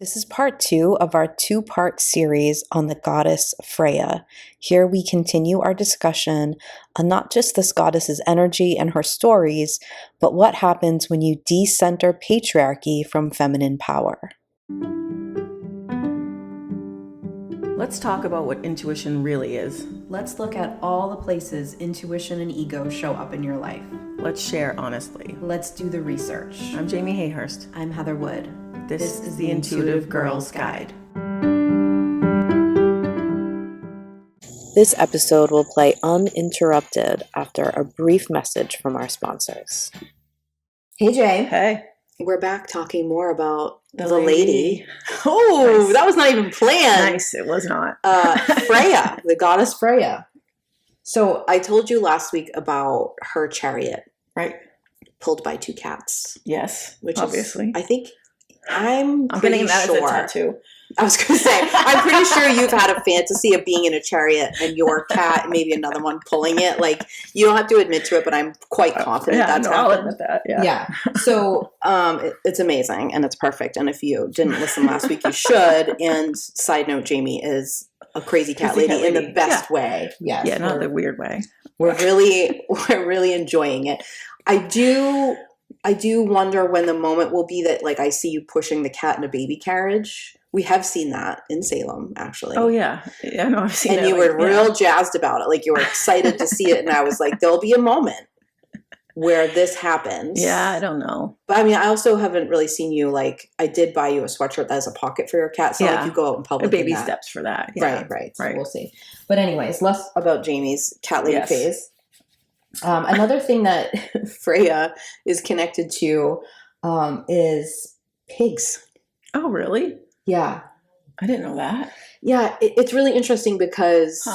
This is part 2 of our 2-part series on the goddess Freya. Here we continue our discussion on not just this goddess's energy and her stories, but what happens when you decenter patriarchy from feminine power. Let's talk about what intuition really is. Let's look at all the places intuition and ego show up in your life. Let's share honestly. Let's do the research. I'm Jamie Hayhurst. I'm Heather Wood. This is the Intuitive Girl's Guide. This episode will play uninterrupted after a brief message from our sponsors. Hey, Jay. Hey. We're back talking more about the lady. Oh, Nice. That was not even planned. Nice, it was not. Freya, the goddess Freya. So I told you last week about her chariot. Right. Pulled by 2 cats. Yes, Which obviously. is, I think, I'm getting pretty that sure. as a tattoo. I was going to say, I'm pretty sure you've had a fantasy of being in a chariot and your cat and maybe another one pulling it. Like, you don't have to admit to it, but I'm quite confident that's I'll happened. admit that. Yeah. So it's amazing and it's perfect. And if you didn't listen last week, you should. And side note, Jamie is a crazy cat lady in the best way. Yes. Yeah, not the weird way. We're really enjoying it. I do wonder when the moment will be that, like, I see you pushing the cat in a baby carriage. We have seen that in Salem, actually. Oh, yeah. Yeah, no, I've seen and that. And you were real jazzed about it. Like, you were excited to see it. And I was like, there'll be a moment where this happens. Yeah, I don't know. But, I mean, I also haven't really seen you, like, I did buy you a sweatshirt that has a pocket for your cat. So, like, you go out in public. Baby steps for that. Yeah. Right. So we'll see. But anyways, less about Jamie's cat lady phase. Another thing that Freya is connected to is pigs. Oh, really? Yeah. I didn't know that. Yeah, it's really interesting because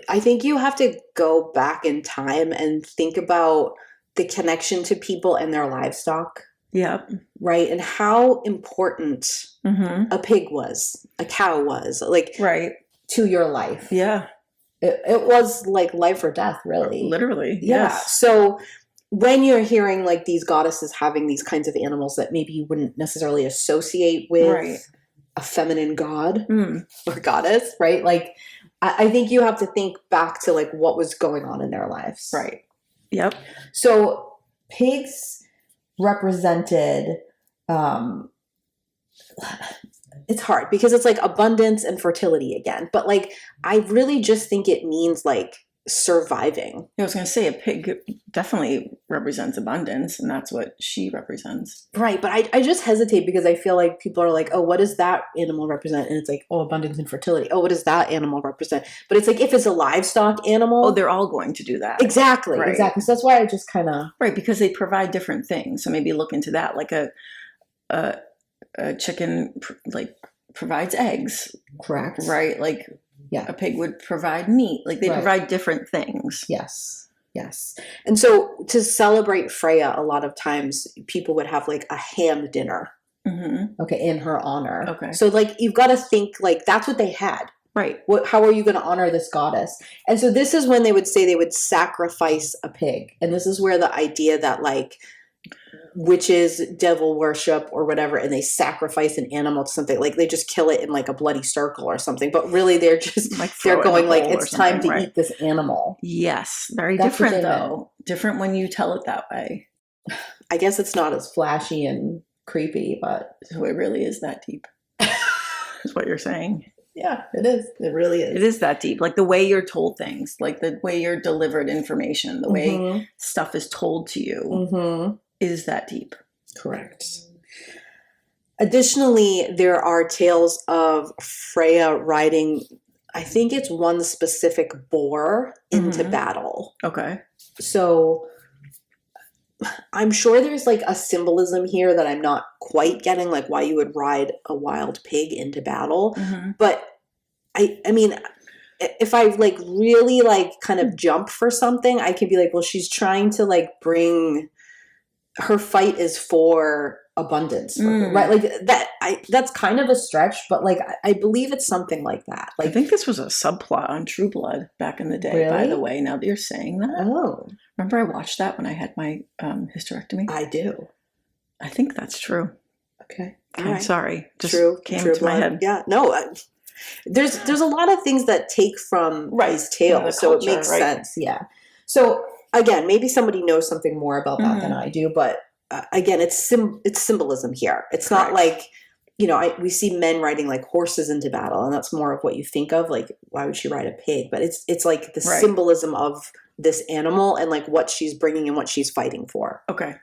I think you have to go back in time and think about the connection to people and their livestock. Yep. Right? And how important a pig was, a cow was, like, to your life. Yeah. It was like life or death, really. Literally. Yeah. Yes. So when you're hearing like these goddesses having these kinds of animals that maybe you wouldn't necessarily associate with a feminine god or goddess, right? Like, I think you have to think back to like what was going on in their lives. Right. Yep. So pigs represented, it's hard because it's like abundance and fertility again. But like, I really just think it means like surviving. I was going to say a pig definitely represents abundance, and that's what she represents. Right. But I just hesitate because I feel like people are like, oh, what does that animal represent? And it's like, oh, abundance and fertility. Oh, what does that animal represent? But it's like, if it's a livestock animal. Oh, they're all going to do that. Exactly. Right. Exactly. So that's why I just kind of. Right. Because they provide different things. So maybe look into that. Like a chicken like provides eggs. Correct. Right. Like. Yeah. A pig would provide meat. Like they provide different things. Yes. And so to celebrate Freya, a lot of times people would have like a ham dinner. Okay. In her honor. Okay. So like, you've got to think like that's what they had. Right. How are you going to honor this goddess? And so this is when they would say they would sacrifice a pig. And this is where the idea that like witches devil worship or whatever, and they sacrifice an animal to something, like they just kill it in like a bloody circle or something, but really they're just like they're going like it's time to eat this animal. Yes. Very different though. Different when you tell it that way. I guess it's not as flashy and creepy, but so it really is that deep is what you're saying. Yeah, it is. It really is. It is that deep. Like the way you're told things, like the way you're delivered information, the way stuff is told to you is that deep. Correct. Additionally, there are tales of Freya riding, I think it's one specific boar into battle. Okay. So I'm sure there's like a symbolism here that I'm not quite getting, like why you would ride a wild pig into battle. But I mean, if I like really like kind of jump for something, I can be like, well, she's trying to like bring, her fight is for abundance, for her, right? Like that. That's kind of a stretch, but like I believe it's something like that. Like I think this was a subplot on True Blood back in the day. Really? By the way, now that you're saying that, remember I watched that when I had my hysterectomy. I do. I think that's true. Okay. Okay, All right. sorry. Just True came to my blood. head. Yeah. No. There's a lot of things that take from these tales, so it makes sense. Yeah. So again, maybe somebody knows something more about that than I do, but again, it's symbolism here. It's not like, you know, we see men riding like horses into battle, and that's more of what you think of. Like, why would she ride a pig? But it's like the symbolism of this animal and like what she's bringing and what she's fighting for. Okay.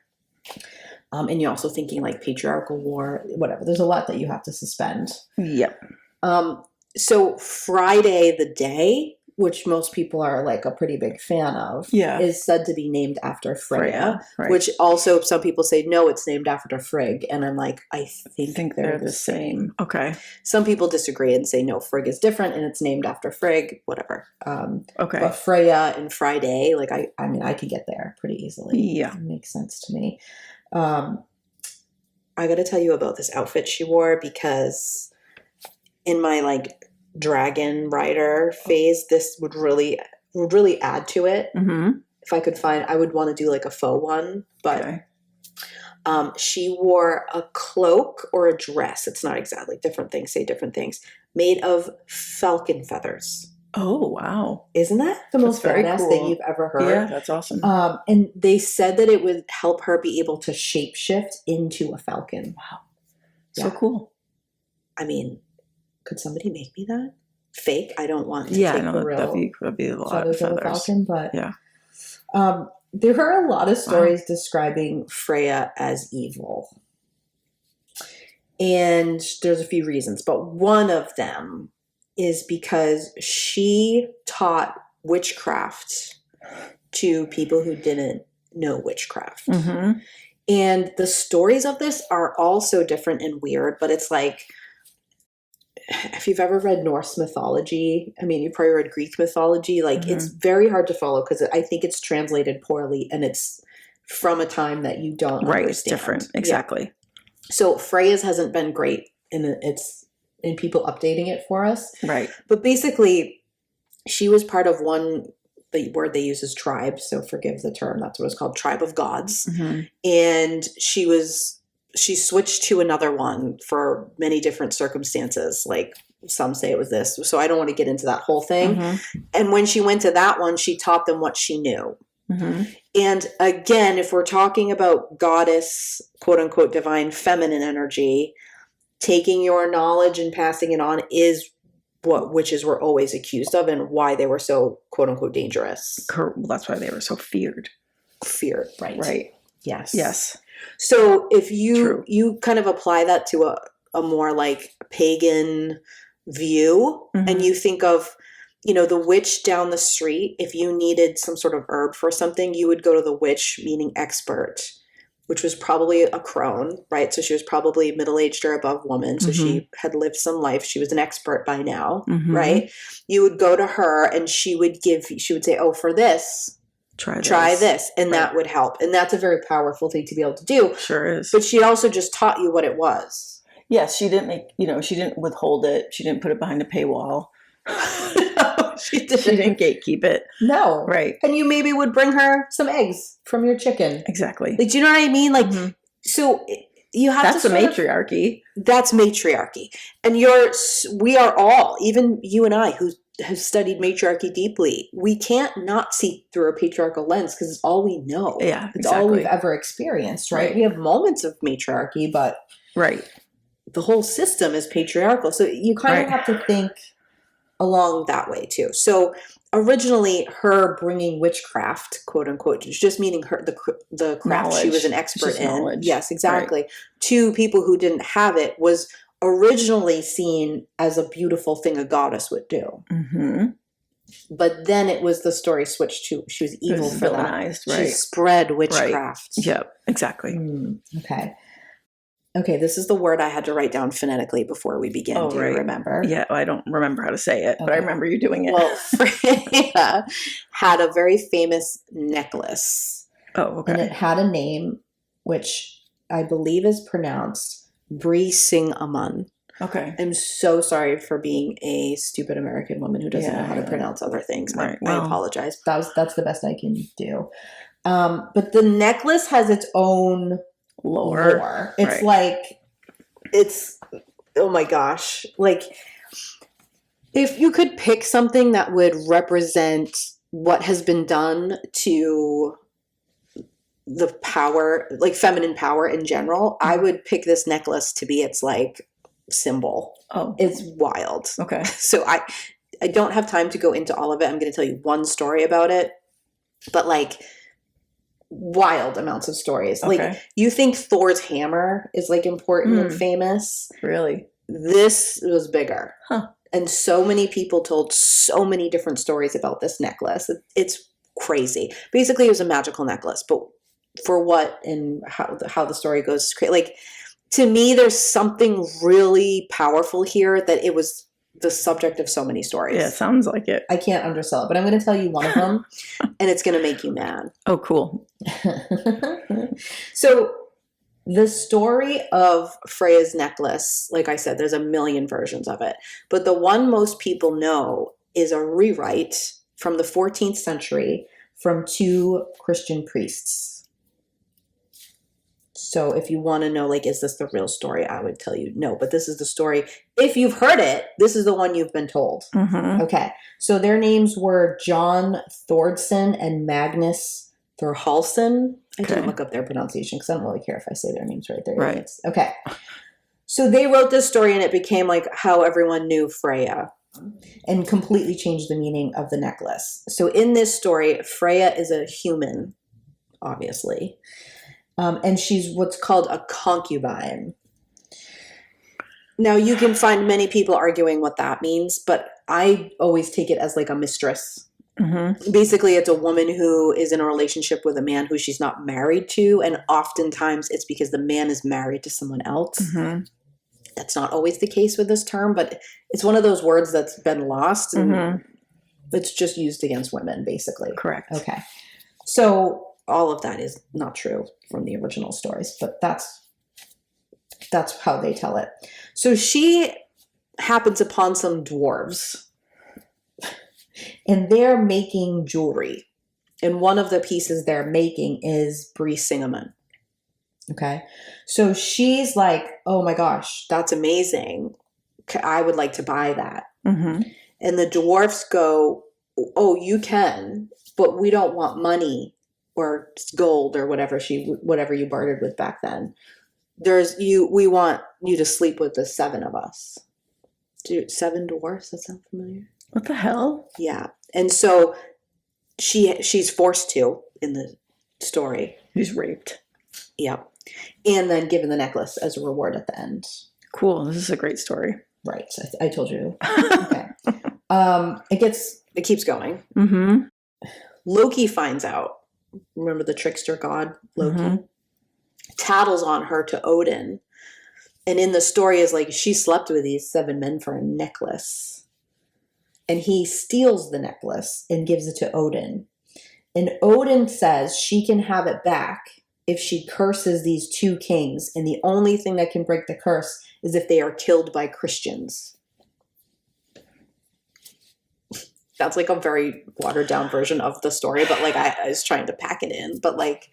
And you're also thinking like patriarchal war, whatever. There's a lot that you have to suspend. Yep. So Friday the day, which most people are like a pretty big fan of, is said to be named after Freya, which also some people say, no, it's named after Frigg. And I'm like, I think they're the same. Okay. Some people disagree and say, no, Frigg is different and it's named after Frigg, whatever. Okay. But Freya and Friday, like, I mean, I could get there pretty easily. Yeah. It makes sense to me. I got to tell you about this outfit she wore, because in my like dragon rider phase, this would really add to it. If I could find, I would want to do like a faux one, but she wore a cloak or a dress. It's not exactly, different things say different things, made of falcon feathers. Oh, wow. Isn't that the most badass thing you've ever heard? Yeah, that's awesome. And they said that it would help her be able to shapeshift into a falcon. Wow. So cool. I mean, could somebody make me that? Fake? I don't want to take the real that'd be a lot of feathers. Falcon, but yeah. There are a lot of stories describing Freya as evil. And there's a few reasons, but one of them is because she taught witchcraft to people who didn't know witchcraft. And the stories of this are all so different and weird, but it's like, if you've ever read Norse mythology, I mean, you've probably read Greek mythology, like it's very hard to follow because I think it's translated poorly and it's from a time that you don't understand. It's different. Exactly. Yeah. So Freya's hasn't been great in people updating it for us. Right. But basically, she was part of one, the word they use is tribe, so forgive the term, that's what it's called, tribe of gods. And she switched to another one for many different circumstances. Like some say it was this. So I don't want to get into that whole thing. And when she went to that one, she taught them what she knew. And again, if we're talking about goddess, quote unquote, divine feminine energy, taking your knowledge and passing it on is what witches were always accused of and why they were so, quote unquote, dangerous. Well, that's why they were so feared. Feared, right. Right. Yes. Yes. So if you kind of apply that to a more like pagan view, and you think of, you know, the witch down the street, if you needed some sort of herb for something, you would go to the witch, meaning expert, which was probably a crone, right? So she was probably middle-aged or above woman. So she had lived some life. She was an expert by now, right? You would go to her and she would say, oh, for this, try this, and that would help. And that's a very powerful thing to be able to do. Sure is. But she also just taught you what it was. Yes, she didn't she didn't withhold it. She didn't put it behind a paywall. No, she didn't. She didn't gatekeep it. No. Right. And you maybe would bring her some eggs from your chicken. Exactly. Like, do you know what I mean? Like, so you have That's the matriarchy. That's matriarchy. And we are all, even you and I, who have studied matriarchy deeply, we can't not see through a patriarchal lens because it's all we know. Yeah, it's all we've ever experienced, right? We have moments of matriarchy, but the whole system is patriarchal. So you kind of have to think along that way too. So originally her bringing witchcraft, quote unquote, just meaning the craft knowledge. She was an expert in. Knowledge. Yes, exactly. Right. To people who didn't have it was originally seen as a beautiful thing a goddess would do. But then it was the story switched to she was evil for that. Right. She spread witchcraft. Right. Yep, exactly. Okay, this is the word I had to write down phonetically before we begin. Do you remember? Yeah, I don't remember how to say it, but I remember you doing it. Well, Freya had a very famous necklace. Oh, okay. And it had a name, which I believe is pronounced Bri Sing Amun. Okay. I'm so sorry for being a stupid American woman who doesn't know how to pronounce other things. I apologize. That's the best I can do. But the necklace has its own lore. It's like It's, oh my gosh. Like, if you could pick something that would represent what has been done to the power, like feminine power in general, I would pick this necklace to be its like symbol. Oh. It's wild. Okay. So I don't have time to go into all of it. I'm going to tell you one story about it, but like wild amounts of stories. Okay. Like, you think Thor's hammer is like important and famous. Really? This was bigger. Huh. And so many people told so many different stories about this necklace. It's crazy. Basically, it was a magical necklace, but for what and how the story goes, like, to me, there's something really powerful here that it was the subject of so many stories. Yeah, it sounds like it. I can't undersell it, but I'm going to tell you one of them, and it's going to make you mad. Oh, cool. So the story of Freya's necklace, like I said, there's a million versions of it, but the one most people know is a rewrite from the 14th century from two Christian priests. So if you want to know, like, is this the real story? I would tell you no, but this is the story. If you've heard it, this is the one you've been told. Mm-hmm. Okay. So their names were John Thordson and Magnus Thorhalson. I didn't look up their pronunciation because I don't really care if I say their names right. They're idiots. Okay. So they wrote this story and it became like how everyone knew Freya and completely changed the meaning of the necklace. So in this story, Freya is a human, obviously. And she's what's called a concubine. Now, you can find many people arguing what that means, but I always take it as like a mistress. Mm-hmm. Basically, it's a woman who is in a relationship with a man who she's not married to, and oftentimes it's because the man is married to someone else. Mm-hmm. That's not always the case with this term, but it's one of those words that's been lost, and it's just used against women, basically. Correct. Okay. So all of that is not true from the original stories, but that's how they tell it. So she happens upon some dwarves, and they're making jewelry. And one of the pieces they're making is brie cinnamon. Okay. So she's like, oh my gosh, that's amazing. I would like to buy that. Mm-hmm. And the dwarfs go, oh, you can, but we don't want money or gold or whatever you bartered with back then. We want you to sleep with the seven of us. Seven dwarfs? That sound familiar? What the hell? Yeah. And so she's forced to in the story. She's raped. Yeah. And then given the necklace as a reward at the end. Cool. This is a great story. Right. I told you. Okay. It keeps going. Mm-hmm. Loki finds out. Remember the trickster god, Loki? Mm-hmm. Tattles on her to Odin. And in the story is like, she slept with these seven men for a necklace. And he steals the necklace and gives it to Odin. And Odin says she can have it back if she curses these two kings. And the only thing that can break the curse is if they are killed by Christians. That's like a very watered down version of the story, but like I was trying to pack it in. But like,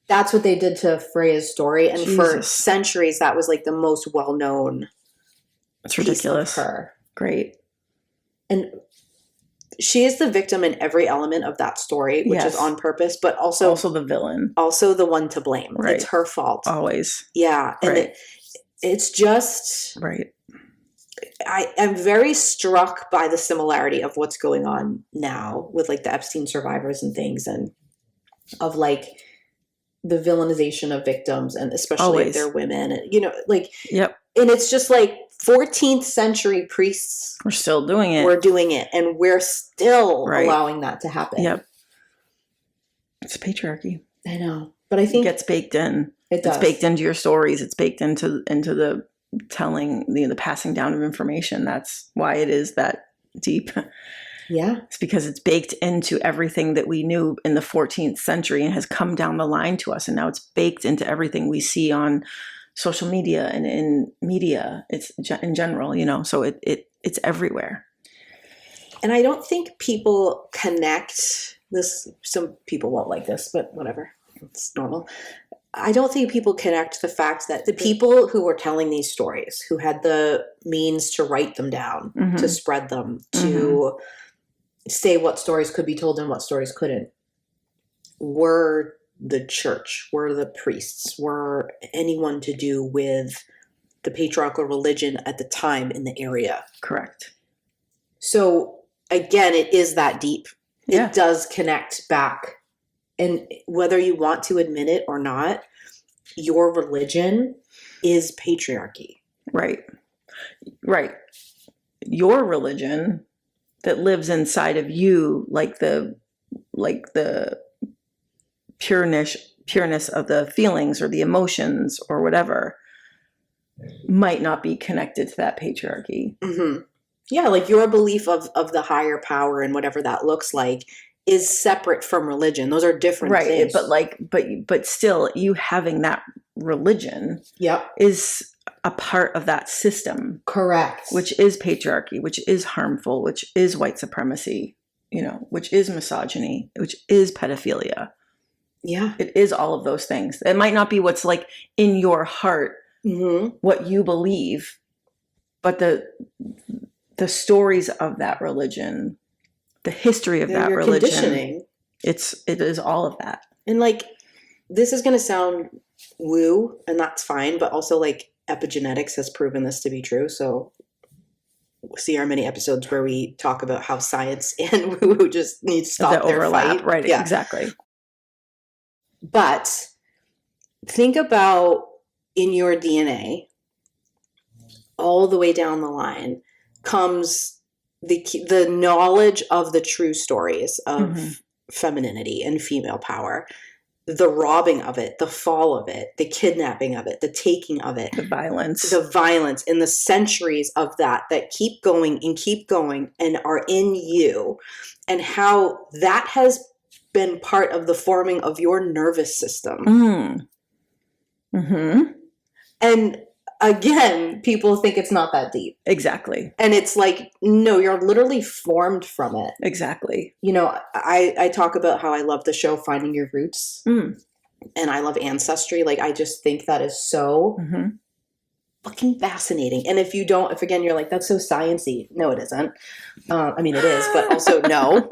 that's what they did to Freya's story. And for centuries, that was like the most well-known. It's ridiculous. Piece of her. Great. And she is the victim in every element of that story, which is on purpose, but also the villain. Also the one to blame. Right. It's her fault. Always. Yeah. And it's just... Right. I am very struck by the similarity of what's going on now with like the Epstein survivors and things, and of like the villainization of victims, and especially if they're women, and like, yep. And it's just like 14th century priests. We're still doing it. We're doing it, and we're still allowing that to happen. Yep. It's patriarchy. I know, but I think it gets baked in. It does. It's baked into your stories. It's baked into the telling, the passing down of information. That's why it is that deep. Yeah. It's because it's baked into everything that we knew in the 14th century and has come down the line to us. And now it's baked into everything we see on social media and in media. It's in general, so it's everywhere. And I don't think people connect this. Some people won't like this, but whatever. It's normal. I don't think people connect the fact that the people who were telling these stories, who had the means to write them down, to spread them, to say what stories could be told and what stories couldn't, were the church, were the priests, were anyone to do with the patriarchal religion at the time in the area. Correct. So again, it is that deep. Yeah. It does connect back. And whether you want to admit it or not, your religion is patriarchy. Right. Right. Your religion that lives inside of you, like the pureness of the feelings or the emotions or whatever, might not be connected to that patriarchy. Mm-hmm. Yeah, like your belief of the higher power and whatever that looks like is separate from religion. Those are different things. But still, you having that religion is a part of that system. Correct. Which is patriarchy, which is harmful, which is white supremacy, which is misogyny, which is pedophilia. Yeah. It is all of those things. It might not be what's like in your heart, what you believe, but the stories of that religion, the history of that religion, conditioning. It is all of that. And like, this is going to sound woo, and that's fine, but also like epigenetics has proven this to be true. So see our many episodes where we talk about how science and woo just need to stop their fight. Right, yeah. Exactly. But think about in your DNA, all the way down the line comes the knowledge of the true stories of femininity and female power, the robbing of it, the fall of it, the kidnapping of it, the taking of it, the violence and the centuries of that keep going and are in you, and how that has been part of the forming of your nervous system. And again, people think it's not that deep. Exactly. And it's like, no, you're literally formed from it. Exactly. I talk about how I love the show Finding Your Roots. And I love ancestry. Like, I just think that is so fucking fascinating. And if again, you're like, that's so sciencey. No, it isn't. I mean, it is, but also no.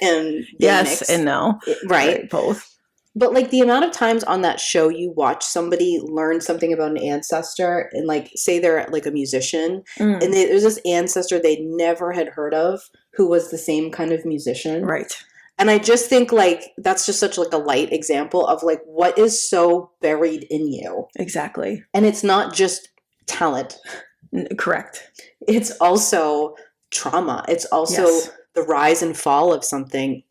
And yes and no. Right. Both. But like the amount of times on that show you watch somebody learn something about an ancestor, and like say they're like a musician, and there's this ancestor they never had heard of who was the same kind of musician. Right. And I just think like that's just such like a light example of like what is so buried in you. Exactly. And it's not just talent. Correct. It's also trauma. It's also the rise and fall of something,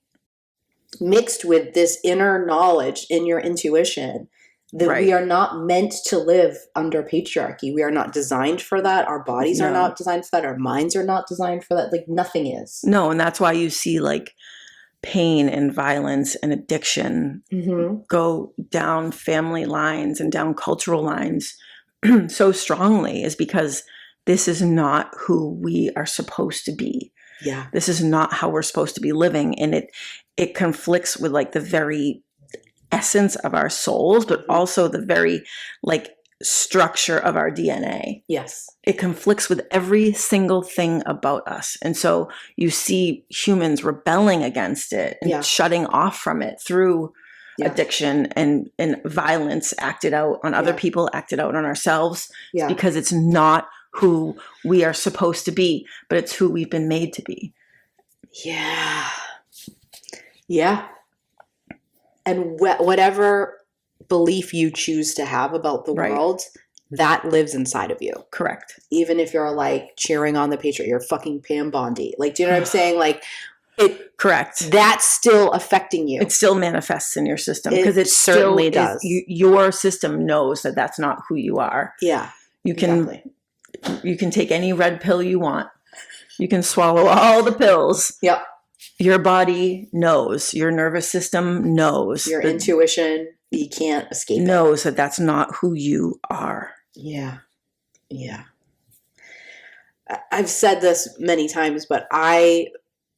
mixed with this inner knowledge in your intuition that we are not meant to live under patriarchy. We are not designed for that. Our bodies are not designed for that. Our minds are not designed for that. Like nothing is. No, and that's why you see like pain and violence and addiction go down family lines and down cultural lines so strongly, is because this is not who we are supposed to be. Yeah. This is not how we're supposed to be living. And it conflicts with like the very essence of our souls, but also the very like structure of our DNA. Yes. It conflicts with every single thing about us. And so you see humans rebelling against it and shutting off from it through addiction and violence acted out on other people, acted out on ourselves, because it's not who we are supposed to be, but it's who we've been made to be. Yeah. Yeah. And whatever belief you choose to have about the world, that lives inside of you. Correct. Even if you're like cheering on the patriot, you're fucking Pam Bondi. Like, do you know what I'm saying? Like, correct. That's still affecting you. It still manifests in your system because it certainly does. Your system knows that that's not who you are. Yeah. You can take any red pill you want. You can swallow all the pills. Yep. Your body knows. Your nervous system knows. Your intuition, you can't escape. Knows that that's not who you are. Yeah. Yeah. I've said this many times, but I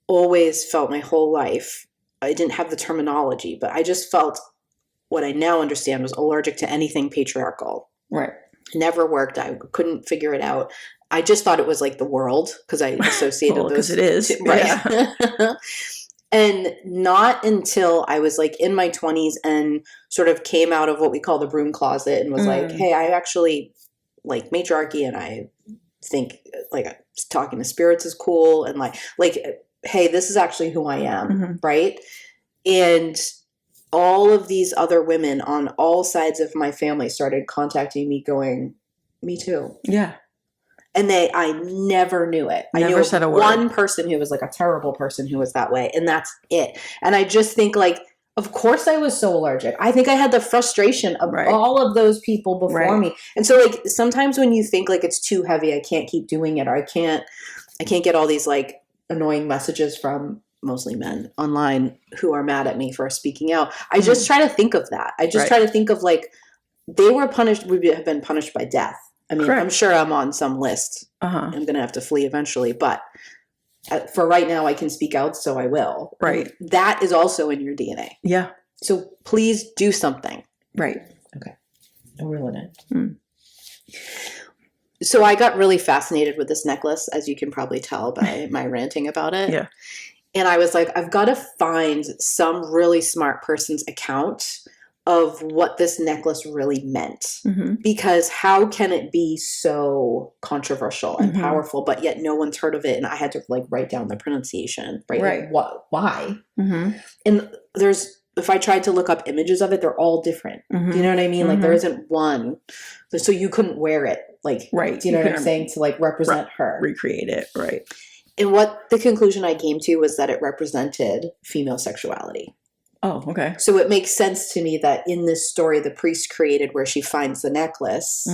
always felt my whole life, I didn't have the terminology, but I just felt what I now understand was allergic to anything patriarchal. Right. Never worked. I couldn't figure it out. I just thought it was like the world because I associated Well, those. because it is. Two, right. Yeah. And not until I was like in my 20s and sort of came out of what we call the broom closet and was like, hey, I actually like matriarchy and I think like talking to spirits is cool and like, hey, this is actually who I am, right? And all of these other women on all sides of my family started contacting me going, me too. Yeah. And I never knew it. Never I knew said a word. One person who was like a terrible person who was that way. And that's it. And I just think like, of course I was so allergic. I think I had the frustration of all of those people before me. And so like sometimes when you think like it's too heavy, I can't keep doing it, or I can't get all these like annoying messages from mostly men online who are mad at me for speaking out. I just try to think of that. I just try to think of like they were punished, would have been punished by death. I mean, I'm sure I'm on some list. I'm going to have to flee eventually, but for right now I can speak out, so I will. Right. And that is also in your DNA. Yeah. So please do something. Right. Okay. I'll reel it in. So I got really fascinated with this necklace, as you can probably tell by my ranting about it. Yeah. And I was like, I've got to find some really smart person's account of what this necklace really meant. Because how can it be so controversial and powerful, but yet no one's heard of it? And I had to like write down the pronunciation, right? Like, why? And if I tried to look up images of it, they're all different. Do you know what I mean? Like there isn't one. So you couldn't wear it. Like, do you know what I'm saying? To like represent her. Recreate it. Right. And what the conclusion I came to was that it represented female sexuality. Oh, okay. So it makes sense to me that in this story, the priest created where she finds the necklace,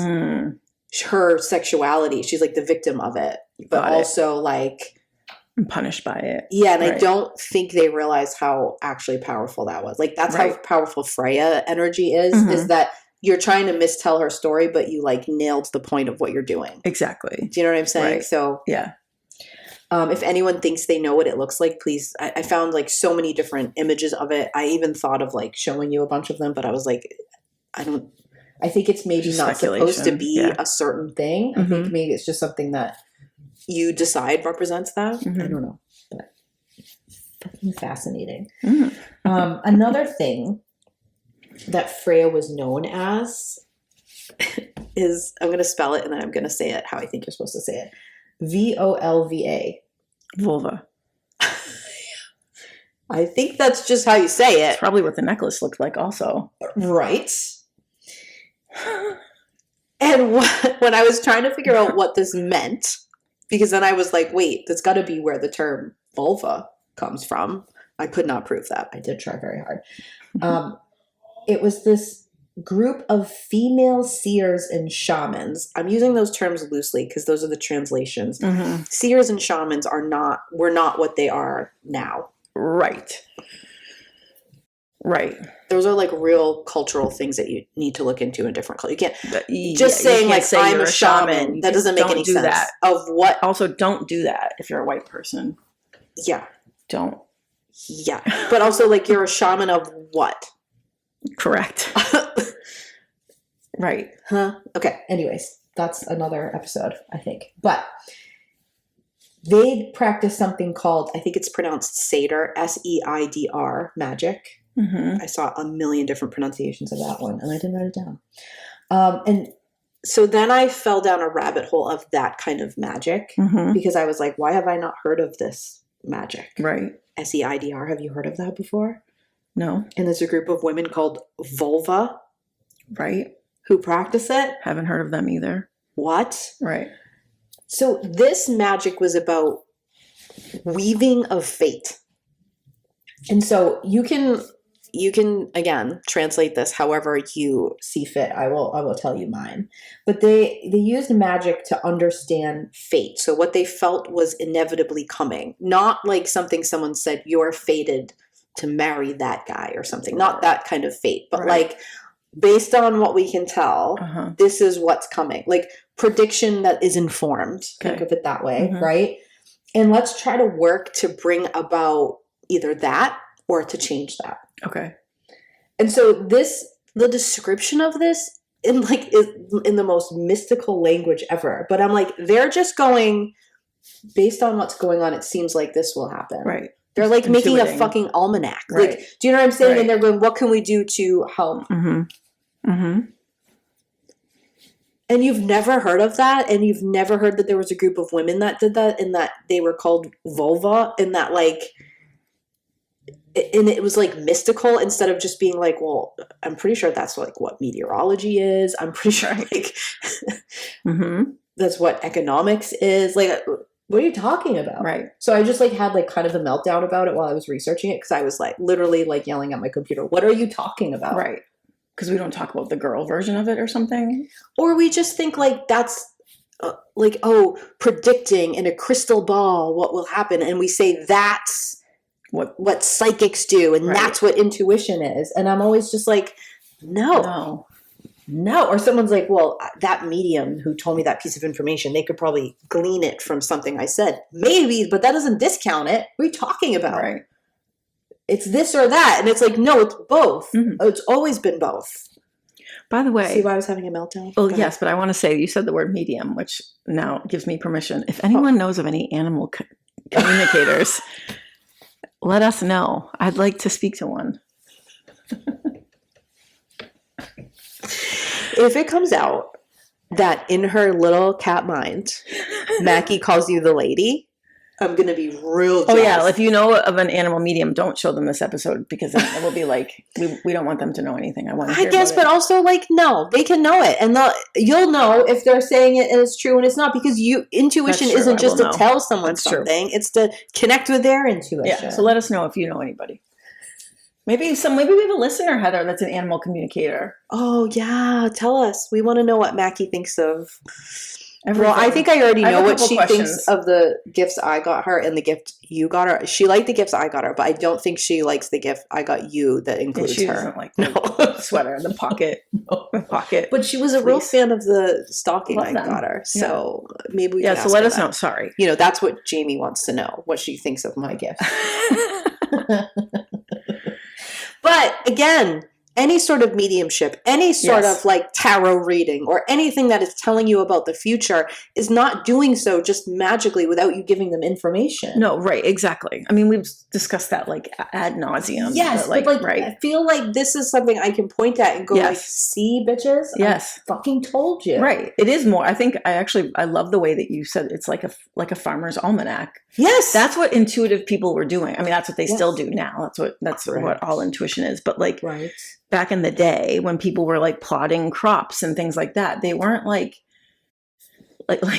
her sexuality, she's like the victim of it, but also like punished by it. Yeah. And I don't think they realize how actually powerful that was. Like that's how powerful Freya energy is that you're trying to mistell her story, but you like nailed the point of what you're doing. Exactly. Do you know what I'm saying? Right. So yeah. If anyone thinks they know what it looks like, please. I found like so many different images of it. I even thought of like showing you a bunch of them, but I was like, I think it's maybe not supposed to be a certain thing. I think maybe it's just something that you decide represents that. I don't know, but fucking fascinating. Another thing that Freya was known as is, I'm going to spell it and then I'm going to say it how I think you're supposed to say it. Volva. Vulva. I think that's just how you say it. It's probably what the necklace looked like also. Right. And when I was trying to figure out what this meant, because then I was like, wait, that's got to be where the term vulva comes from. I could not prove that. I did try very hard. It was this group of female seers and shamans. I'm using those terms loosely because those are the translations. Seers and shamans were not what they are now. Right. Right. Those are like real cultural things that you need to look into in different cultures. You can't just saying like I'm a shaman. That doesn't make any sense. That. Of what? Also, don't do that if you're a white person. Yeah. Don't. Yeah. But also like you're a shaman of what? Correct. Right. Huh? Okay. Anyways, that's another episode, I think. But they practice something called, I think it's pronounced Seder, Seidr, magic. I saw a million different pronunciations of that one, and I didn't write it down. And so then I fell down a rabbit hole of that kind of magic because I was like, why have I not heard of this magic? Right. Seidr. Have you heard of that before? No. And there's a group of women called Vulva. Right. Who practice it. Haven't heard of them either. What? Right. So this magic was about weaving of fate. And so you can again translate this however you see fit. I will tell you mine. But they used magic to understand fate. So what they felt was inevitably coming. Not like something someone said, you're fated to marry that guy or something. Not that kind of fate. But like based on what we can tell, this is what's coming. Like prediction that is informed. Think of it that way, right? And let's try to work to bring about either that or to change that. Okay. And so the description of this in like is in the most mystical language ever. But I'm like, they're just going based on what's going on. It seems like this will happen. Right. They're like making a fucking almanac. Right. Like, do you know what I'm saying? Right. And they're going, what can we do to help? Mm-hmm. Mm-hmm. And you've never heard of that? And you've never heard that there was a group of women that did that and that they were called vulva and that like, and it was like mystical instead of just being like, well, I'm pretty sure that's like what meteorology is. I'm pretty sure like that's what economics is. Like, what are you talking about? Right. So I just like had like kind of a meltdown about it while I was researching it because I was like literally like yelling at my computer, what are you talking about? Right. Because we don't talk about the girl version of it or something. Or we just think like that's like, oh, predicting in a crystal ball what will happen. And we say that's what psychics do. And that's what intuition is. And I'm always just like, no. Or someone's like, well, that medium who told me that piece of information, they could probably glean it from something I said. Maybe, but that doesn't discount it. What are you talking about? Right. It's this or that. And it's like, no, it's both. It's always been both. By the way. See why I was having a meltdown? Well, yes, but I want to say you said the word medium, which now gives me permission. If anyone knows of any animal communicators, let us know. I'd like to speak to one. If it comes out that in her little cat mind, Mackie calls you the lady, I'm going to be real jealous. Oh, yeah. If you know of an animal medium, don't show them this episode because then it will be like, we don't want them to know anything. I guess, but also like, no, they can know it. And you'll know if they're saying it and it's true and it's not because intuition isn't just to tell someone something. It's to connect with their intuition. Yeah. So let us know if you know anybody. Maybe we have a listener, Heather, that's an animal communicator. Oh, yeah. Tell us. We want to know what Mackie thinks of. Well, I think I already know what she thinks of the gifts I got her and the gift you got her. She liked the gifts I got her, but I don't think she likes the gift I got you that includes she her. Doesn't like the sweater, the pocket, the pocket. But she was a real fan of the stocking I got her. So maybe we can ask so let her us that. know. Sorry. That's what Jamie wants to know, what she thinks of my gift. But again, any sort of mediumship, any sort of like tarot reading or anything that is telling you about the future is not doing so just magically without you giving them information. No, right, exactly. I mean, we've discussed that like ad nauseum. Yes, but like I feel like this is something I can point at and go like, see, bitches? Yes. I fucking told you. Right. It is more. I think I love the way that you said it's like a farmer's almanac. Yes. That's what intuitive people were doing. I mean, that's what they still do now. That's what all intuition is. But like back in the day when people were like plotting crops and things like that, they weren't like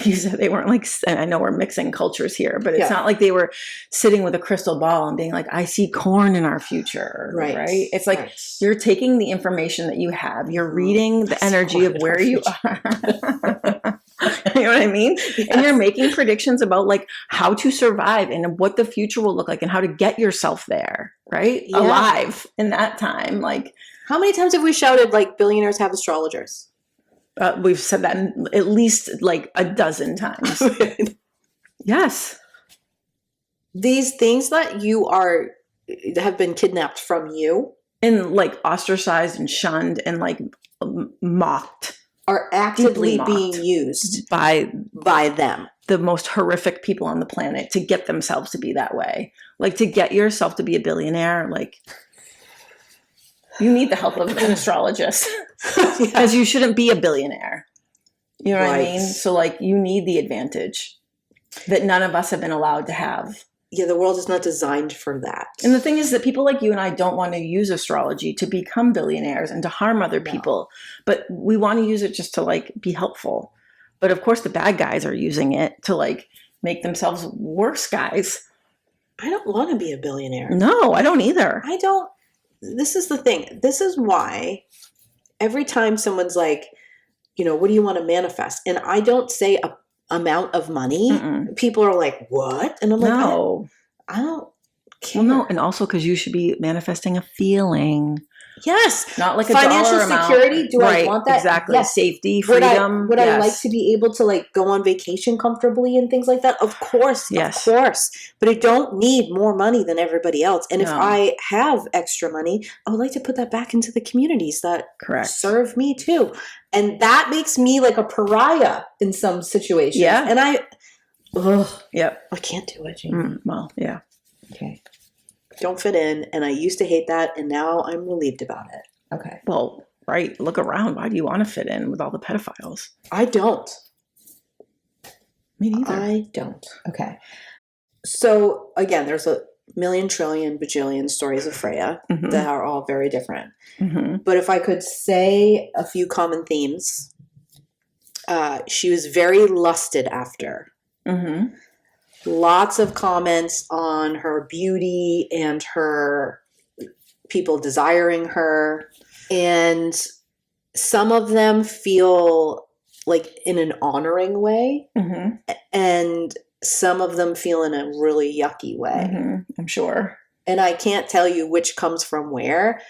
you said, they weren't like, and I know we're mixing cultures here, but it's not like they were sitting with a crystal ball and being like, I see corn in our future. Right. It's like you're taking the information that you have, you're reading the energy of where you are. You know what I mean? Yes. And you're making predictions about like how to survive and what the future will look like and how to get yourself there, right? Yeah. Alive in that time. Like, how many times have we shouted like billionaires have astrologers? We've said that at least like a dozen times. Yes. These things that have been kidnapped from you and like ostracized and shunned and like mocked are actively being used by them, the most horrific people on the planet, to get themselves to be that way. Like to get yourself to be a billionaire, like you need the help of an astrologist because you shouldn't be a billionaire. You know what I mean? So like you need the advantage that none of us have been allowed to have. Yeah, the world is not designed for that. And the thing is that people like you and I don't want to use astrology to become billionaires and to harm other people. But we want to use it just to like be helpful. But of course the bad guys are using it to like make themselves worse guys. I don't want to be a billionaire. No, I don't either. I don't. This is the thing. This is why every time someone's like, what do you want to manifest? And I don't say a amount of money. People are like, what? And I'm like, no, I don't care. Well, no. And also because you should be manifesting a feeling. Yes. Not like a financial dollar amount. security. Do Right, I want that? exactly. Yes. Safety, Would freedom. I like to be able to like go on vacation comfortably and things like that? Of course, Yes. of course. But I don't need more money than everybody else. And if No. I have extra money, I would like to put that back into the communities that Correct. serve me too. And that makes me like a pariah in some situations. Yeah. And I can't do it, Jamie. Well, yeah. Okay. Don't fit in. And I used to hate that. And now I'm relieved about it. Okay. Well, right. Look around. Why do you want to fit in with all the pedophiles? I don't. Me neither. I don't. Okay. So again, there's a million, trillion, bajillion stories of Freya that are all very different. But if I could say a few common themes, she was very lusted after. Lots of comments on her beauty and her people desiring her. And some of them feel like in an honoring way. And some of them feel in a really yucky way. I'm sure. And I can't tell you which comes from where.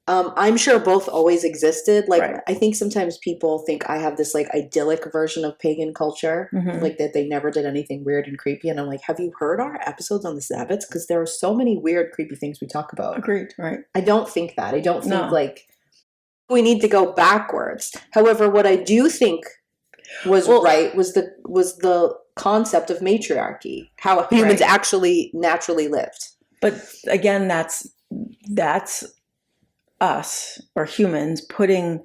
I'm sure both always existed. Like, Right. I think sometimes people think I have this like idyllic version of pagan culture, like that they never did anything weird and creepy. And I'm like, have you heard our episodes on the Sabbats? Because there are so many weird, creepy things we talk about. Agreed. Right. I don't think that. I don't think like we need to go backwards. However, what I do think was right was the concept of matriarchy, how humans actually naturally lived. But again, that's us or humans putting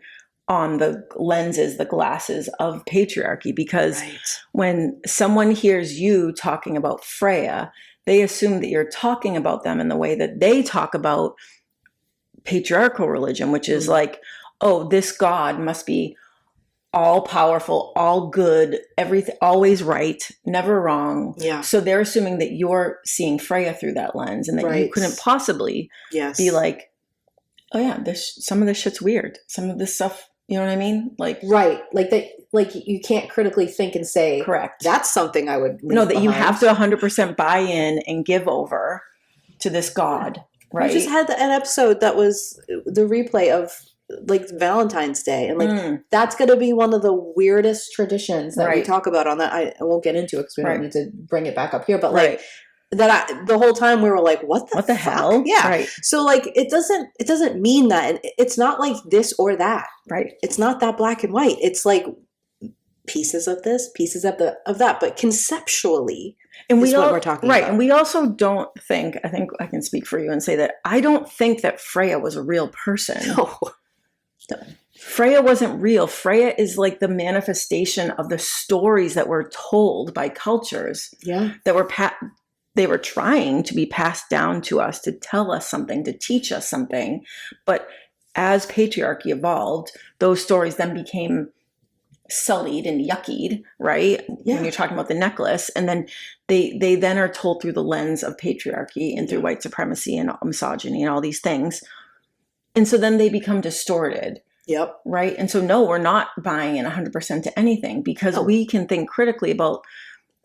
on the lenses, the glasses of patriarchy, because when someone hears you talking about Freya, they assume that you're talking about them in the way that they talk about patriarchal religion, which is like, oh, this God must be all powerful, all good, everything, always right, never wrong. Yeah. So they're assuming that you're seeing Freya through that lens, and that you couldn't possibly be like, oh yeah, some of this shit's weird. Some of this stuff, you know what I mean? Like, right. Like that, like you can't critically think and say, correct. That's something I would leave that behind. You have to 100% buy in and give over to this God. Right. We just had an episode that was the replay of like Valentine's Day, and like that's going to be one of the weirdest traditions that we talk about on that. I won't get into it because we don't need to bring it back up here, but like the whole time we were like, what the hell? Yeah. Right. So like it doesn't mean that, and it's not like this or that. Right. It's not that black and white. It's like pieces of this, pieces of that, but conceptually. And we what we're talking about. And we also don't think, I think I can speak for you and say that I don't think that Freya was a real person. No. Freya wasn't real. Freya is like the manifestation of the stories that were told by cultures. Yeah. That were they were trying to be passed down to us, to tell us something, to teach us something. But as patriarchy evolved, those stories then became sullied and yuckied, right? Yeah. When you're talking about the necklace. And then they then are told through the lens of patriarchy and through white supremacy and misogyny and all these things. And so then they become distorted. Yep. Right. And so, no, we're not buying in 100% to anything, because we can think critically about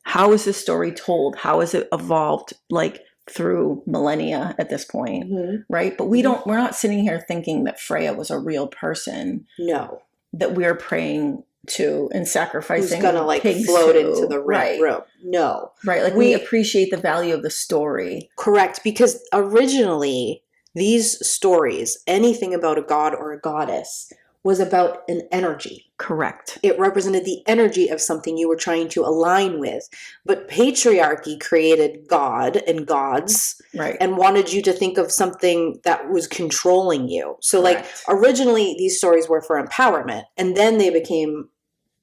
how is this story told? How has it evolved like through millennia at this point? Right. But we're not sitting here thinking that Freya was a real person. No. That we're praying to and sacrificing. Who's gonna like float into the room. No. Right. Like we appreciate the value of the story. Correct. Because originally these stories, anything about a god or a goddess, was about an energy. Correct. It represented the energy of something you were trying to align with. But patriarchy created God and gods, and wanted you to think of something that was controlling you. So like originally these stories were for empowerment, and then they became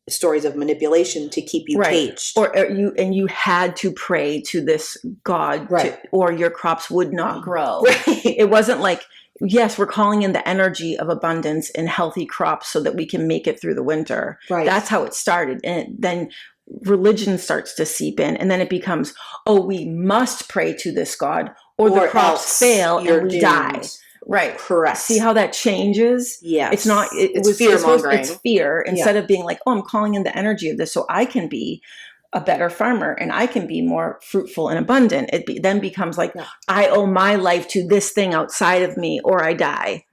stories of manipulation to keep you caged. Or you had to pray to this god or your crops would not grow. It wasn't like, yes, we're calling in the energy of abundance and healthy crops so that we can make it through the winter. That's how it started. And then religion starts to seep in, and then it becomes, oh, we must pray to this god or the crops fail and we die. Right. Correct. See how that changes? Yeah. It's not, it's fear mongering. It's fear instead of being like, oh, I'm calling in the energy of this so I can be a better farmer and I can be more fruitful and abundant. Then becomes like, I owe my life to this thing outside of me or I die.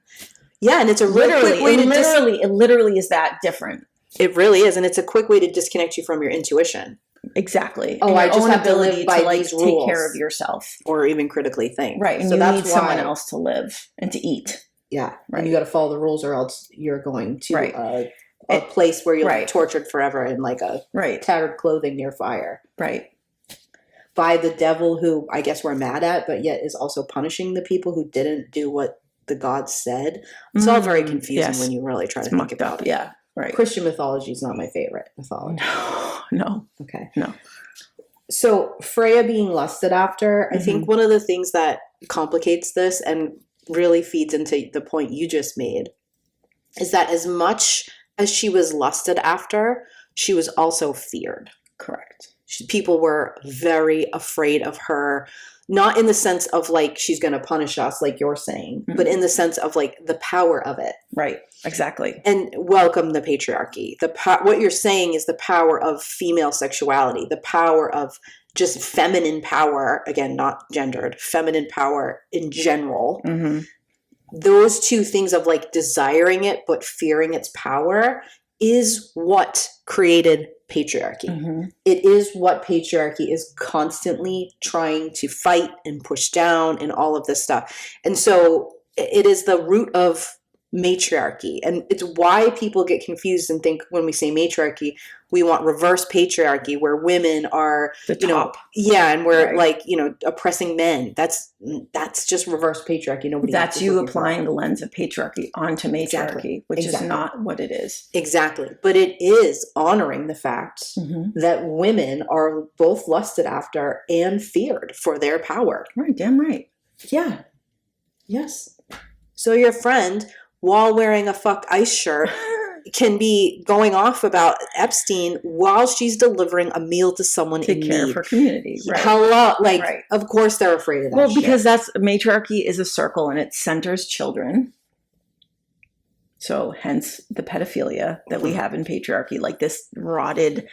Yeah, and it's a real quick way to it literally is that different. It really is, and it's a quick way to disconnect you from your intuition. Exactly. Oh, I just have to live by like these take rules. care of yourself, or even critically think. Right, and so you that's need someone else to live and to eat. Yeah, right. And you got to follow the rules, or else you're going to right. a place where you'll right. be tortured forever in like a right. tattered clothing near fire. Right. By the devil, who I guess we're mad at, but yet is also punishing the people who didn't do what the gods said. It's all very confusing when you really try to think about it. Yeah, right. Christian mythology is not my favorite mythology. No. Okay. No. So Freya being lusted after, I think one of the things that complicates this and really feeds into the point you just made is that as much as she was lusted after, she was also feared. Correct. People were very afraid of her, not in the sense of like she's going to punish us, like you're saying, but in the sense of like the power of it. Right. Exactly. And welcome the patriarchy. What you're saying is the power of female sexuality, the power of just feminine power, again, not gendered, feminine power in general. Mm-hmm. Those two things of like desiring it but fearing its power is what created patriarchy. Mm-hmm. It is what patriarchy is constantly trying to fight and push down and all of this stuff. And so it is the root of matriarchy. And it's why people get confused and think when we say matriarchy, we want reverse patriarchy where women are the top. And we're like, oppressing men. That's just reverse patriarchy. That's you applying the lens of patriarchy onto matriarchy, which is not what it is. Exactly. But it is honoring the fact that women are both lusted after and feared for their power. Right. Damn right. Yeah. Yes. So your friend, while wearing a fuck ice shirt, can be going off about Epstein while she's delivering a meal to someone in need. Take care of her community. Right. Hello. Of course they're afraid of that shit. Because that's matriarchy is a circle and it centers children. So hence the pedophilia that we have in patriarchy, like this rotted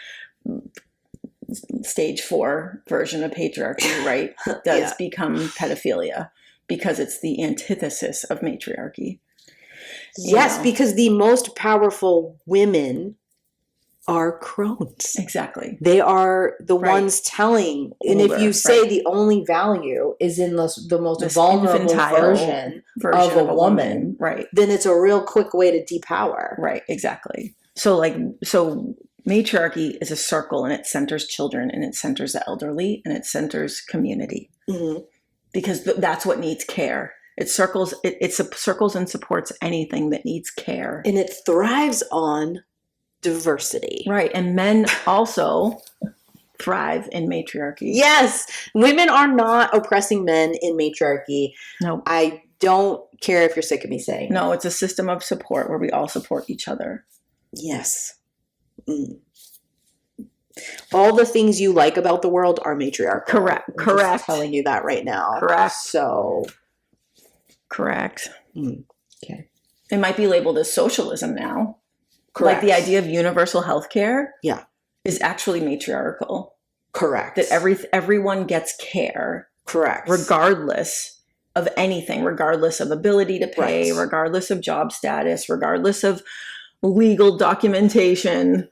stage 4 version of patriarchy, right? Does become pedophilia because it's the antithesis of matriarchy. Yes, because the most powerful women are crones. Exactly. They are the ones telling. And if you say the only value is in the most vulnerable version of a woman, right, then it's a real quick way to depower. Right, exactly. So matriarchy is a circle and it centers children and it centers the elderly and it centers community. Mm-hmm. Because that's what needs care. It circles and supports anything that needs care. And it thrives on diversity. Right. And men also thrive in matriarchy. Yes. Women are not oppressing men in matriarchy. No. I don't care if you're sick of me saying no, it's a system of support where we all support each other. Yes. Mm. All the things you like about the world are matriarchal. Correct. I'm just telling you that right now. Correct. So... Correct. Okay. It might be labeled as socialism now. Correct. Like the idea of universal health care is actually matriarchal. Correct. That everyone gets care. Correct. Regardless of anything, regardless of ability to pay, regardless of job status, regardless of legal documentation.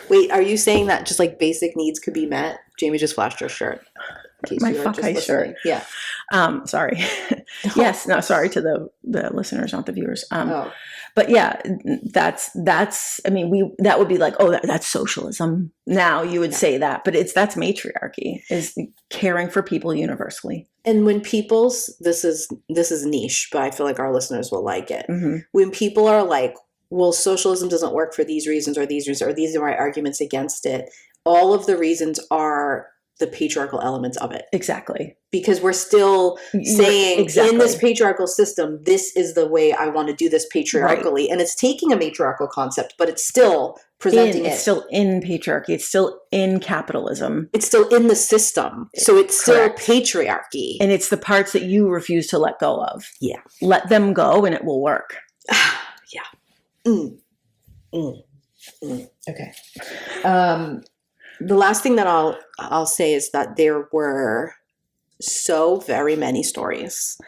Wait, are you saying that just like basic needs could be met? Jamie just flashed her shirt. My fuck ice shirt. Yeah. Sorry. Yes. No, sorry to the listeners, not the viewers. But that's, that would be like, oh, that's socialism. Now you would say that, but that's matriarchy, is caring for people universally. And when this is niche, but I feel like our listeners will like it. Mm-hmm. When people are like, well, socialism doesn't work for these reasons, or these reasons, or these are my arguments against it. All of the reasons are the patriarchal elements of it. Exactly. Because we're still saying in this patriarchal system, this is the way I want to do this patriarchally. Right. And it's taking a matriarchal concept, but it's still presenting It's still in patriarchy. It's still in capitalism. It's still in the system. So it's still patriarchy. And it's the parts that you refuse to let go of. Yeah. Let them go and it will work. Okay. The last thing that I'll say is that there were so very many stories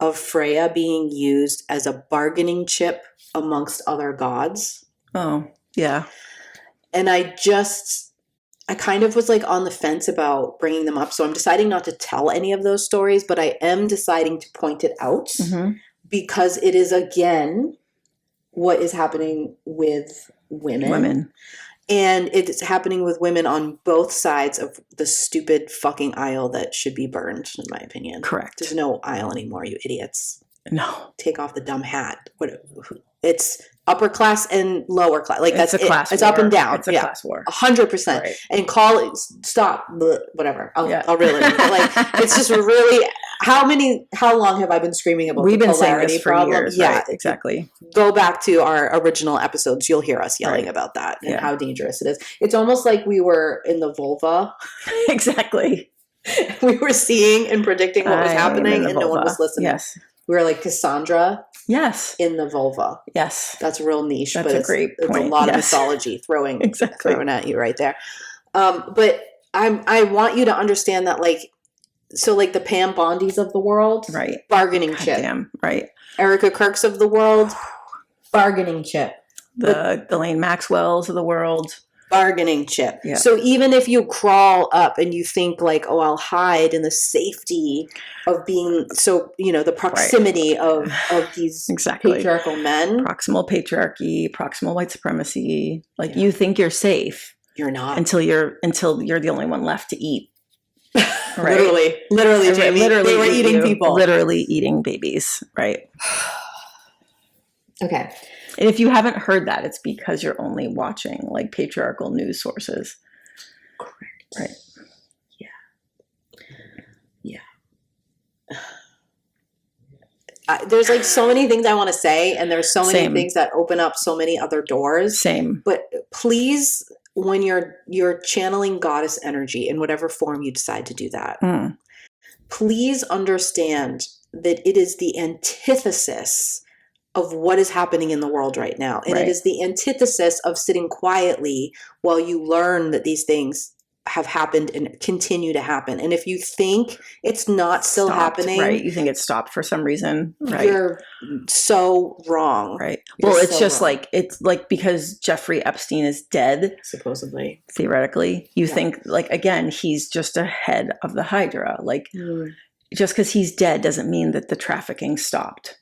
of Freya being used as a bargaining chip amongst other gods. Oh, yeah. And I kind of was like on the fence about bringing them up. So I'm deciding not to tell any of those stories, but I am deciding to point it out because it is, again, what is happening with women. And it's happening with women on both sides of the stupid fucking aisle that should be burned, in my opinion. Correct. There's no aisle anymore, you idiots. No. Take off the dumb hat. It's upper class and lower class. Like, that's it's a class It's war. up and down. It's a class war. 100%. Right. And call it, stop, whatever. I'll reel it in. But like, it's just really, how long have I been screaming about We've the been saying polarity this for problem? years. Yeah, right, exactly. Go back to our original episodes. You'll hear us yelling about that and how dangerous it is. It's almost like we were in the vulva. Exactly. We were seeing and predicting what was happening and no one was listening. Yes. We were like Cassandra. Yes. In the vulva. Yes. That's real niche. That's a great point. It's a lot of mythology thrown at you right there. But I want you to understand that, like, so like the Pam Bondys of the world, right? Bargaining chip. Damn, right. Erica Kirks of the world, bargaining chip. The Ghislaine Maxwells of the world. Bargaining chip. Yeah. So even if you crawl up and you think like, oh, I'll hide in the safety of being the proximity of these patriarchal men. Proximal patriarchy, proximal white supremacy. Like you think you're safe. You're not. Until you're the only one left to eat. Right? Literally, Jamie. They were eating people. Literally eating babies. Right. Okay. And if you haven't heard that, it's because you're only watching like patriarchal news sources. Correct. Right. Yeah. There's like so many things I want to say, and there's so many things that open up so many other doors. Same. But please, when you're channeling goddess energy in whatever form you decide to do that, please understand that it is the antithesis of what is happening in the world right now. And it is the antithesis of sitting quietly while you learn that these things have happened and continue to happen. And if you think it's not still happening, right? You think it's stopped for some reason, right? You're so wrong, right? Well, it's just wrong. It's like because Jeffrey Epstein is dead, supposedly, theoretically, you think like again he's just a head of the Hydra. Like just because he's dead doesn't mean that the trafficking stopped.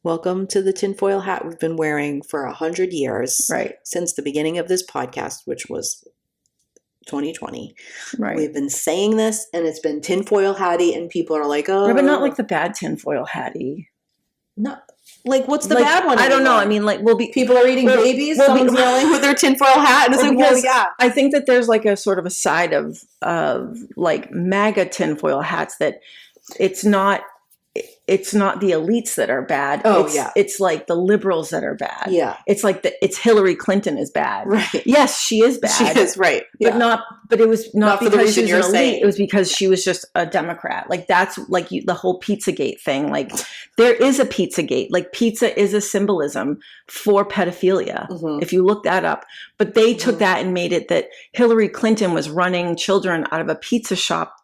Welcome to the tinfoil hat we've been wearing for 100 years, right? Since the beginning of this podcast, which was 2020. Right. We've been saying this, and it's been tinfoil hatty, and people are like, "Oh," but not like the bad tinfoil hatty. Not like what's the bad one? I don't know. I mean, like, people are eating babies. Someone's yelling with their tinfoil hat, and it's like, well, yeah. I think that there's like a sort of a side of like MAGA tinfoil hats that it's not the elites that are bad. It's like the liberals that are bad. Yeah. It's like it's Hillary Clinton is bad. Right. Yes, she is bad. She is, right. But it was not because she was an elite. Saying. It was because she was just a Democrat. Like that's like the whole Pizzagate thing. Like there is a Pizzagate. Like pizza is a symbolism for pedophilia. If you look that up. But they took that and made it that Hillary Clinton was running children out of a pizza shop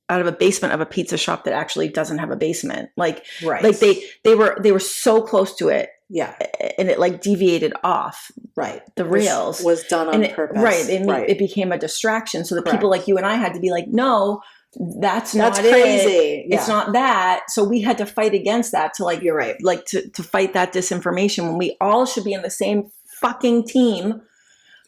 out of a basement of a pizza shop that actually doesn't have a basement. Like they were so close to it. Yeah. And it like deviated off the rails. Was done on purpose. It became a distraction. So the people like you and I had to be like, no, that's not crazy. It. It's not that. So we had to fight against that to like, you're right. Like to fight that disinformation when we all should be in the same fucking team.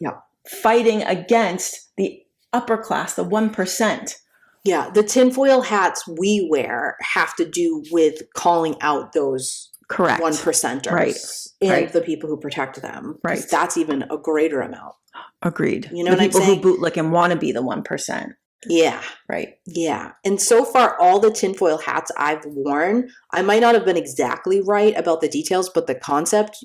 Yeah. Fighting against the upper class, the 1%. Yeah, the tinfoil hats we wear have to do with calling out those 1%ers and the people who protect them. Right. That's even a greater amount. Agreed. You know what I'm saying? The people who bootlick and want to be the 1%. Yeah. Right. Yeah. And so far, all the tinfoil hats I've worn, I might not have been exactly right about the details, but the concept,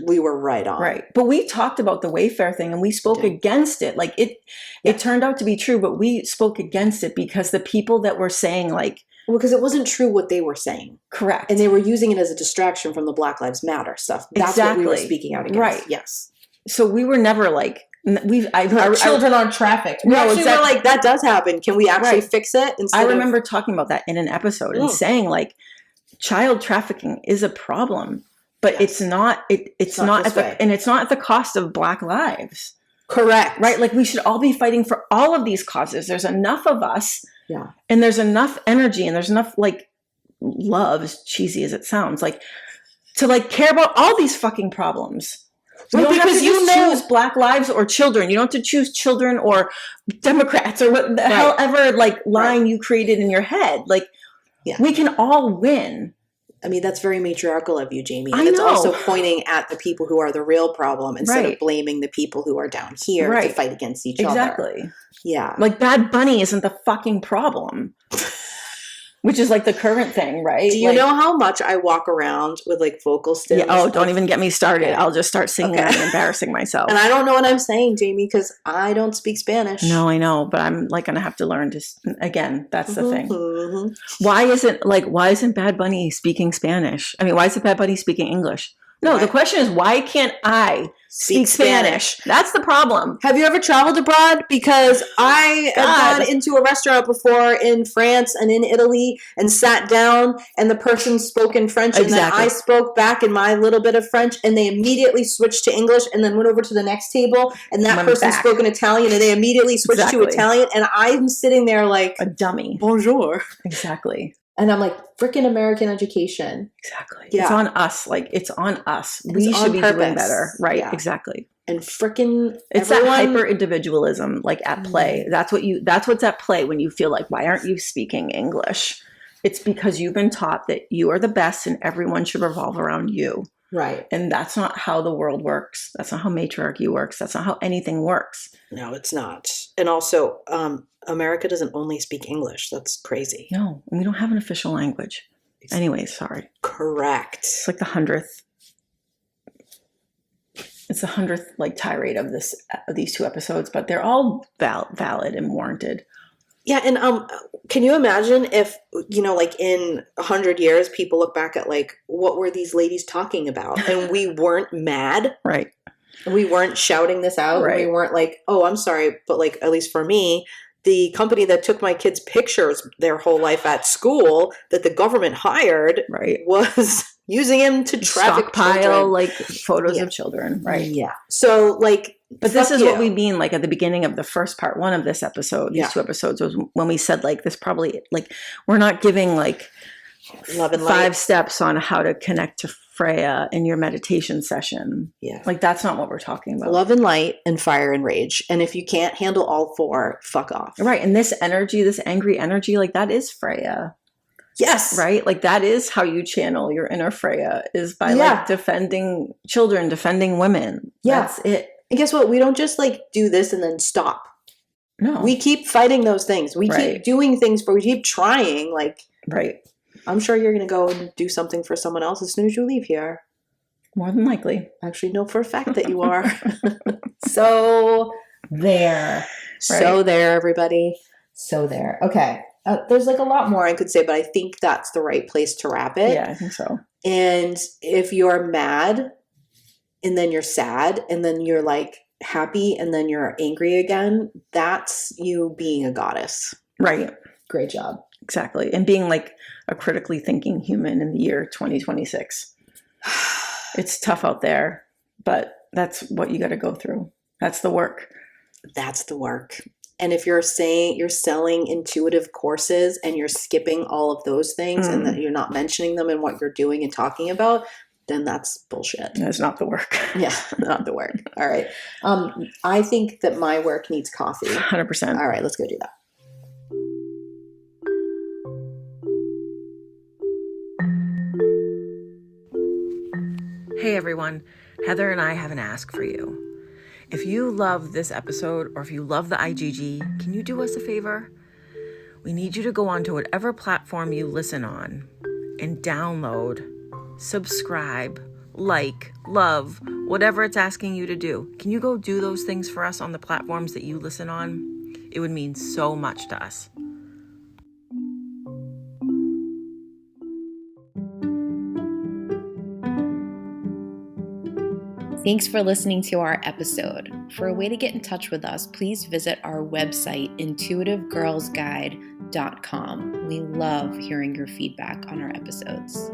we were right on. Right. But we talked about the Wayfair thing and we spoke against it. Like it turned out to be true, but we spoke against it because the people that were saying like... Well, because it wasn't true what they were saying. Correct. And they were using it as a distraction from the Black Lives Matter stuff. That's what we were speaking out against. Right. Yes. So we were never like Our children aren't trafficked. We No, actually exactly. were like, that does happen. Can we actually Right. fix it? I remember talking about that in an episode and saying like, child trafficking is a problem, but it's not. It's not at the and it's not at the cost of Black lives. Correct. Right. Like we should all be fighting for all of these causes. There's enough of us. Yeah. And there's enough energy and there's enough like love, as cheesy as it sounds, like to like care about all these fucking problems. You don't have to choose Black lives or children. You don't have to choose children or Democrats or what the hell ever like line you created in your head. Like we can all win. I mean, that's very matriarchal of you, Jamie. And it's also pointing at the people who are the real problem instead of blaming the people who are down here to fight against each other. Exactly. Yeah. Like Bad Bunny isn't the fucking problem. Which is like the current thing, right? Do you know how much I walk around with like vocal stems? Yeah, don't even get me started. I'll just start singing and embarrassing myself. And I don't know what I'm saying, Jamie, because I don't speak Spanish. No, I know, but I'm like going to have to learn to, again, that's the thing. Why isn't Bad Bunny speaking Spanish? I mean, why isn't Bad Bunny speaking English? No, the question is, why can't I speak Spanish? That's the problem. Have you ever traveled abroad? Because I have gone into a restaurant before in France and in Italy and sat down and the person spoke in French and then I spoke back in my little bit of French and they immediately switched to English and then went over to the next table and that person spoke in Italian and they immediately switched to Italian and I'm sitting there like a dummy. Bonjour. Exactly. And I'm like, freaking American education. Exactly. Yeah. It's on us. Like, it's on us. We should be doing better. Right. Yeah. Exactly. And freaking it's that hyper individualism like at play. That's what's at play when you feel like, why aren't you speaking English? It's because you've been taught that you are the best and everyone should revolve around you. Right. And that's not how the world works. That's not how matriarchy works. That's not how anything works. No, it's not. And also, America doesn't only speak English. That's crazy. No, we don't have an official language. Anyways, sorry. Correct. It's like the 100th. It's the 100th like tirade of these two episodes, but they're all valid and warranted. Yeah, and can you imagine if, like in 100 years, people look back at like, what were these ladies talking about? And we weren't mad. Right. We weren't shouting this out. Right. We weren't like, oh, I'm sorry. But like, at least for me, the company that took my kids' pictures their whole life at school that the government hired was using him to traffic children. Like photos of children. Right. Yeah. So like, but this is what we mean, like at the beginning of the first part one of this episode, these two episodes, was when we said like this probably like we're not giving like love and 5 steps on how to connect to Freya in your meditation session. Yeah. Like that's not what we're talking about. Love and light and fire and rage. And if you can't handle all 4, fuck off. Right. And this energy, this angry energy, like that is Freya. Yes. Right? Like that is how you channel your inner Freya is by like defending children, defending women. Yeah. That's it. And guess what? We don't just like do this and then stop. No. We keep fighting those things. We keep doing things we keep trying. Like, I'm sure you're going to go and do something for someone else as soon as you leave here. More than likely. Actually, know for a fact that you are. So there. So there, everybody. So there. Okay. There's like a lot more I could say, but I think that's the right place to wrap it. Yeah, I think so. And if you're mad and then you're sad and then you're like happy and then you're angry again, that's you being a goddess. Right. Great job. Exactly. And being like a critically thinking human in the year 2026. It's tough out there, but that's what you got to go through. That's the work. That's the work. And if you're saying you're selling intuitive courses and you're skipping all of those things and that you're not mentioning them in what you're doing and talking about, then that's bullshit. That's not the work. Yeah, not the work. All right. I think that my work needs coffee. 100%. All right, let's go do that. Hey everyone, Heather and I have an ask for you. If you love this episode or if you love the IGG, can you do us a favor? We need you to go onto whatever platform you listen on and download, subscribe, like, love, whatever it's asking you to do. Can you go do those things for us on the platforms that you listen on? It would mean so much to us. Thanks for listening to our episode. For a way to get in touch with us, please visit our website, intuitivegirlsguide.com. We love hearing your feedback on our episodes.